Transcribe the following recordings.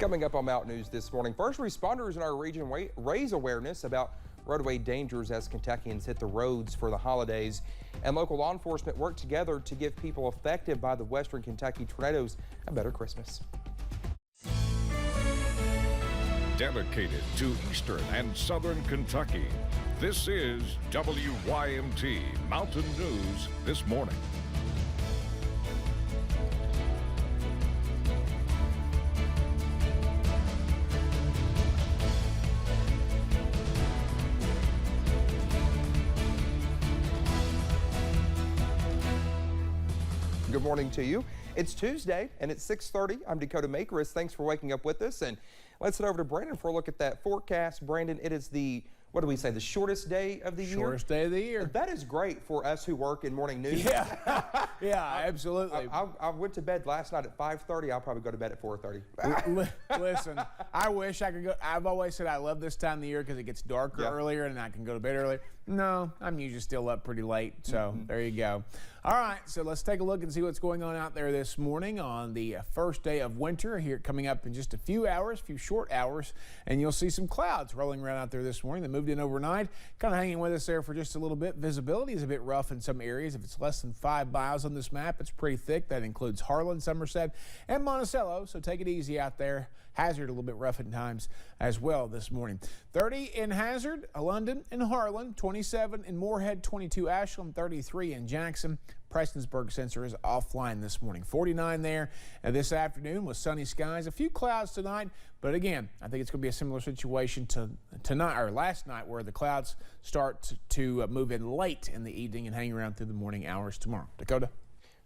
Coming up on Mountain News this morning, first responders in our region raise awareness about roadway dangers as Kentuckians hit the roads for the holidays. And local law enforcement work together to give people affected by the Western Kentucky tornadoes a better Christmas. Dedicated to Eastern and Southern Kentucky, this is WYMT Mountain News this morning. Good morning to you. It's Tuesday and it's 6:30. I'm Dakota Makeris. Thanks for waking up with us. And let's head over to Brandon for a look at that forecast. Brandon, it is the, what do we say, the shortest day of the year? Shortest day of the year. That is great for us who work in morning news. Yeah, yeah, absolutely. I went to bed last night at 5:30. I'll probably go to bed at 4:30. Listen, I wish I could go. I've always said I love this time of the year because it gets darker earlier and I can go to bed earlier. No, I'm usually still up pretty late, so there you go. All right, so let's take a look and see what's going on out there this morning on the first day of winter here coming up in just a few hours, a few short hours, and you'll see some clouds rolling around out there this morning. They moved in overnight, kind of hanging with us there for just a little bit. Visibility is a bit rough in some areas. If it's less than 5 miles on this map, it's pretty thick. That includes Harlan, Somerset, and Monticello, so take it easy out there. Hazard a little bit rough at times as well this morning. 30 in Hazard, London and Harlan, 27 in Moorhead, 22 Ashland, 33 in Jackson. Prestonsburg sensor is offline this morning. 49 there this afternoon with sunny skies. A few clouds tonight, but again, I think it's going to be a similar situation to tonight or last night where the clouds start to move in late in the evening and hang around through the morning hours tomorrow. Dakota?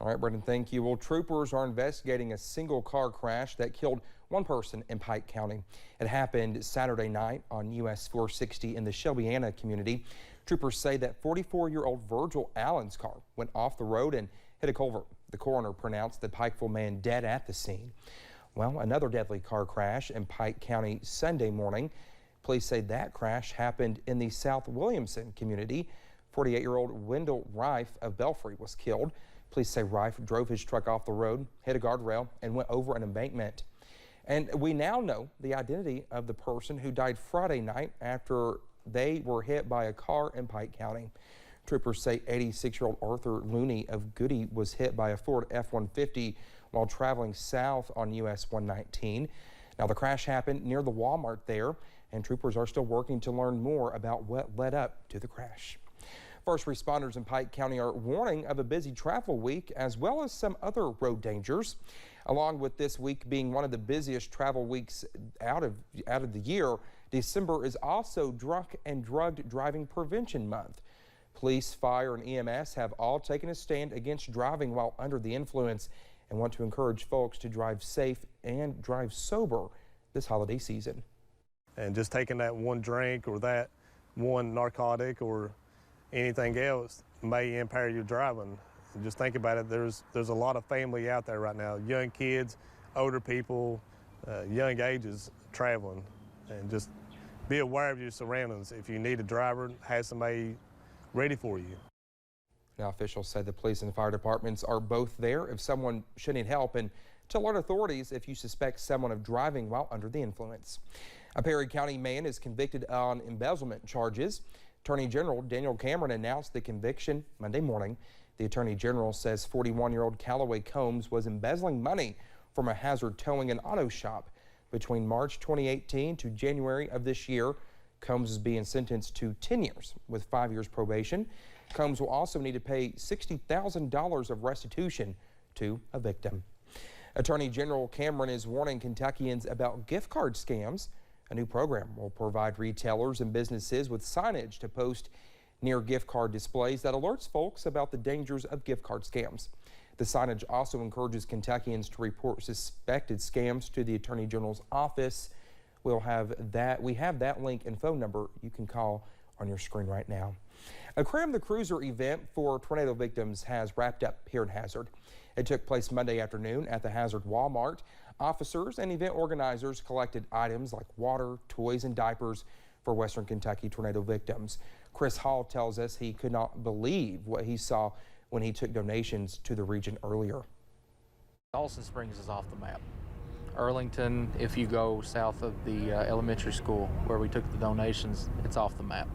All right, Brendan, thank you. Well, troopers are investigating a single car crash that killed one person in Pike County. It happened Saturday night on US 460 in the Shelbyana community. Troopers say that 44-year-old Virgil Allen's car went off the road and hit a culvert. The coroner pronounced the Pikeville man dead at the scene. Well, another deadly car crash in Pike County Sunday morning. Police say that crash happened in the South Williamson community. 48-year-old Wendell Rife of Belfry was killed. Police say Rife drove his truck off the road, hit a guardrail, and went over an embankment. And we now know the identity of the person who died Friday night after they were hit by a car in Pike County. Troopers say 86-year-old Arthur Looney of Goody was hit by a Ford F-150 while traveling south on US 119. Now, the crash happened near the Walmart there, and troopers are still working to learn more about what led up to the crash. First responders in Pike County are warning of a busy travel week as well as some other road dangers. Along with this week being one of the busiest travel weeks out of the year, December is also Drunk and Drugged Driving Prevention Month. Police, fire, and EMS have all taken a stand against driving while under the influence and want to encourage folks to drive safe and drive sober this holiday season. And just taking that one drink or that one narcotic or anything else may impair your driving. Just think about it, there's a lot of family out there right now, young kids, older people, young ages traveling, and just be aware of your surroundings. If you need a driver, have somebody ready for you. Now, officials say the police and fire departments are both there if someone should need help and to alert authorities if you suspect someone of driving while under the influence. A Perry County man is convicted on embezzlement charges. Attorney General Daniel Cameron announced the conviction Monday morning. The Attorney General says 41-year-old Callaway Combs was embezzling money from a Hazard towing and auto shop. Between March 2018 to January of this year, Combs is being sentenced to 10 years with 5 years probation. Combs will also need to pay $60,000 of restitution to a victim. Attorney General Cameron is warning Kentuckians about gift card scams. A new program will provide retailers and businesses with signage to post near gift card displays that alerts folks about the dangers of gift card scams. The signage also encourages Kentuckians to report suspected scams to the Attorney General's office. We have that link and phone number you can call on your screen right now. A Cram the Cruiser event for tornado victims has wrapped up here in Hazard. It took place Monday afternoon at the Hazard Walmart. Officers and event organizers collected items like water, toys, and diapers for Western Kentucky tornado victims. Chris Hall tells us he could not believe what he saw when he took donations to the region earlier. Dawson Springs is off the map. Arlington, if you go south of the elementary school where we took the donations, it's off the map.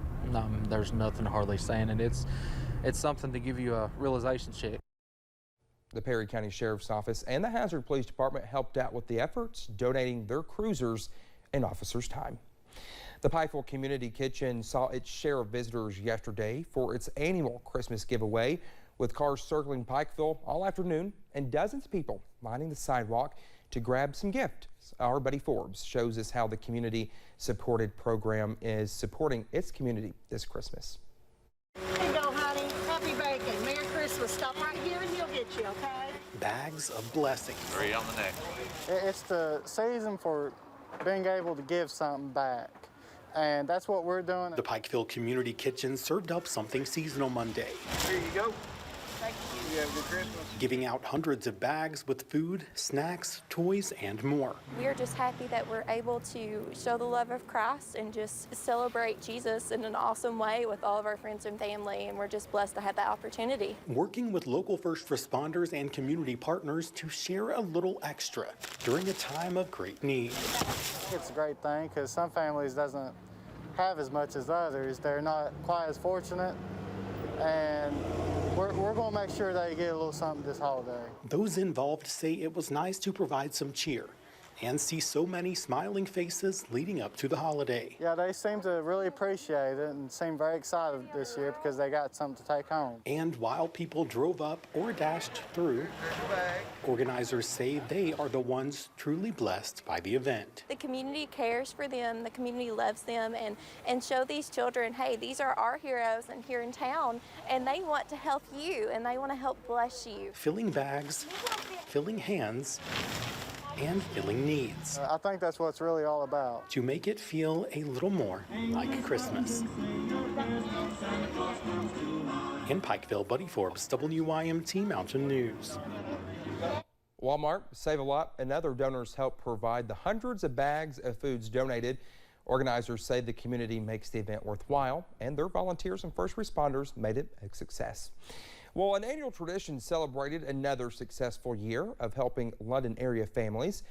There's nothing hardly saying it. It's something to give you a realization check. The Perry County Sheriff's Office and the Hazard Police Department helped out with the efforts, donating their cruisers and officers' time. The Pikeville Community Kitchen saw its share of visitors yesterday for its annual Christmas giveaway, with cars circling Pikeville all afternoon and dozens of people lining the sidewalk to grab some gifts. Our Buddy Forbes shows us how the community-supported program is supporting its community this Christmas. Here you go, honey. Happy bacon. Merry Christmas. Stop right here and he'll get you, okay? Bags of blessings. 3 on the neck. It's the season for being able to give something back, and that's what we're doing. The Pikeville Community Kitchen served up something seasonal Monday. Here you go. Thank you. You have a good Christmas. Giving out hundreds of bags with food, snacks, toys, and more. We're just happy that we're able to show the love of Christ and just celebrate Jesus in an awesome way with all of our friends and family, and we're just blessed to have that opportunity. Working with local first responders and community partners to share a little extra during a time of great need. It's a great thing because some families doesn't have as much as others. They're not quite as fortunate, and we're going to make sure they get a little something this holiday. Those involved say it was nice to provide some cheer and see so many smiling faces leading up to the holiday. Yeah, they seem to really appreciate it and seem very excited this year because they got something to take home. And while people drove up or dashed through, organizers say they are the ones truly blessed by the event. The community cares for them, the community loves them, and show these children, hey, these are our heroes and here in town, and they want to help you and they want to help bless you. Filling bags, filling hands, and filling needs. I think that's what it's really all about. To make it feel a little more like Christmas. In Pikeville, Buddy Forbes, WYMT Mountain News. Walmart, Save a Lot, and other donors help provide the hundreds of bags of foods donated. Organizers say the community makes the event worthwhile, and their volunteers and first responders made it a success. Well, an annual tradition celebrated another successful year of helping London area families.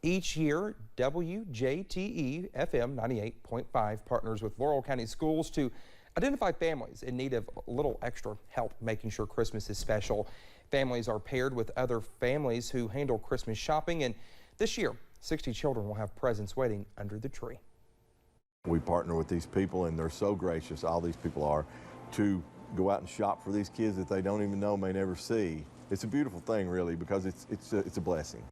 Each year, WJTE FM 98.5 partners with Laurel County Schools to identify families in need of a little extra help making sure Christmas is special. Families are paired with other families who handle Christmas shopping, and this year, 60 children will have presents waiting under the tree. We partner with these people, and they're so gracious, all these people are, to go out and shop for these kids that they don't even know, may never see. It's a beautiful thing, really, because it's a blessing.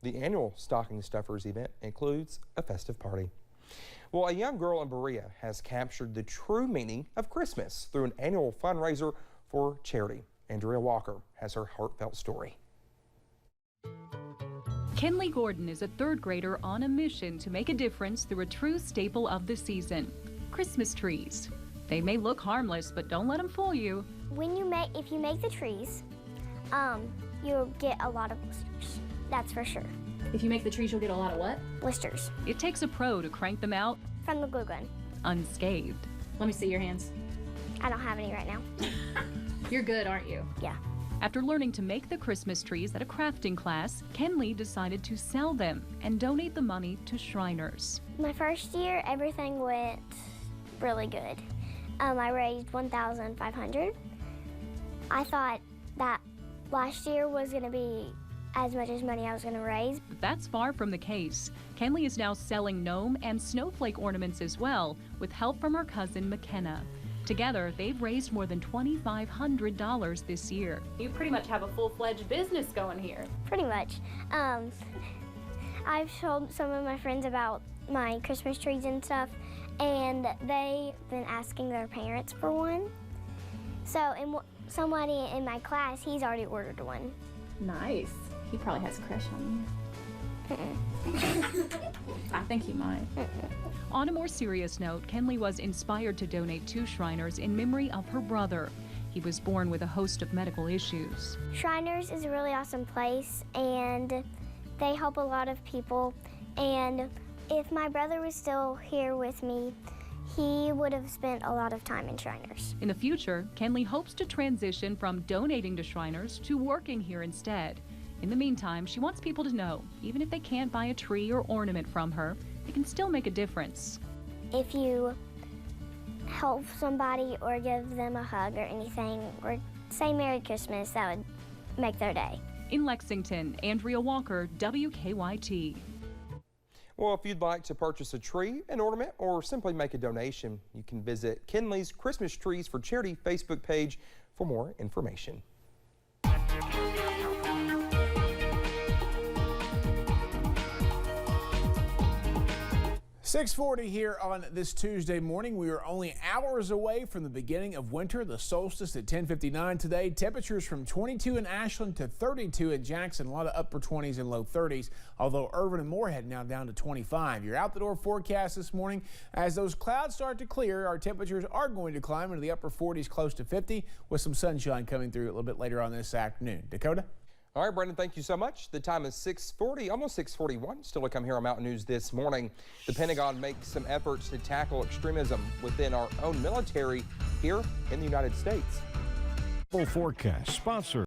The annual Stocking Stuffers event includes a festive party. Well, a young girl in Berea has captured the true meaning of Christmas through an annual fundraiser for charity. Andrea Walker has her heartfelt story. Kenley Gordon is a third grader on a mission to make a difference through a true staple of the season, Christmas trees. They may look harmless, but don't let them fool you. If you make the trees, you'll get a lot of blisters. That's for sure. If you make the trees, you'll get a lot of what? Blisters. It takes a pro to crank them out From the glue gun. unscathed. Let me see your hands. I don't have any right now. You're good, aren't you? Yeah. After learning to make the Christmas trees at a crafting class, Kenley decided to sell them and donate the money to Shriners. My first year, everything went really good. I raised $1,500. I thought that last year was going to be as much as money I was going to raise. But that's far from the case. Kenley is now selling gnome and snowflake ornaments as well, with help from her cousin McKenna. Together, they've raised more than $2,500 this year. You pretty much have a full-fledged business going here. Pretty much. I've told some of my friends about my Christmas trees and stuff, and they've been asking their parents for one. So, somebody in my class, he's already ordered one. Nice. He probably has a crush on you. I think he might. On a more serious note, Kenley was inspired to donate to Shriners in memory of her brother. He was born with a host of medical issues. Shriners is a really awesome place, and they help a lot of people. And if my brother was still here with me, he would have spent a lot of time in Shriners. In the future, Kenley hopes to transition from donating to Shriners to working here instead. In the meantime, she wants people to know, even if they can't buy a tree or ornament from her, it can still make a difference. If you help somebody or give them a hug or anything, or say Merry Christmas, that would make their day. In Lexington, Andrea Walker, WKYT. Well, if you'd like to purchase a tree, an ornament, or simply make a donation, you can visit Kinley's Christmas Trees for Charity Facebook page for more information. 6:40 here on this Tuesday morning. We are only hours away from the beginning of winter, the solstice at 10:59 today. Temperatures from 22 in Ashland to 32 in Jackson. A lot of upper 20s and low 30s, although Irvin and Moorhead now down to 25. Your out-the-door forecast this morning, as those clouds start to clear, our temperatures are going to climb into the upper 40s, close to 50, with some sunshine coming through a little bit later on this afternoon. Dakota? All right, Brendan, thank you so much. The time is 6:40, almost 6:41. Still to come here on Mountain News this morning. The Pentagon makes some efforts to tackle extremism within our own military here in the United States. Full forecast sponsored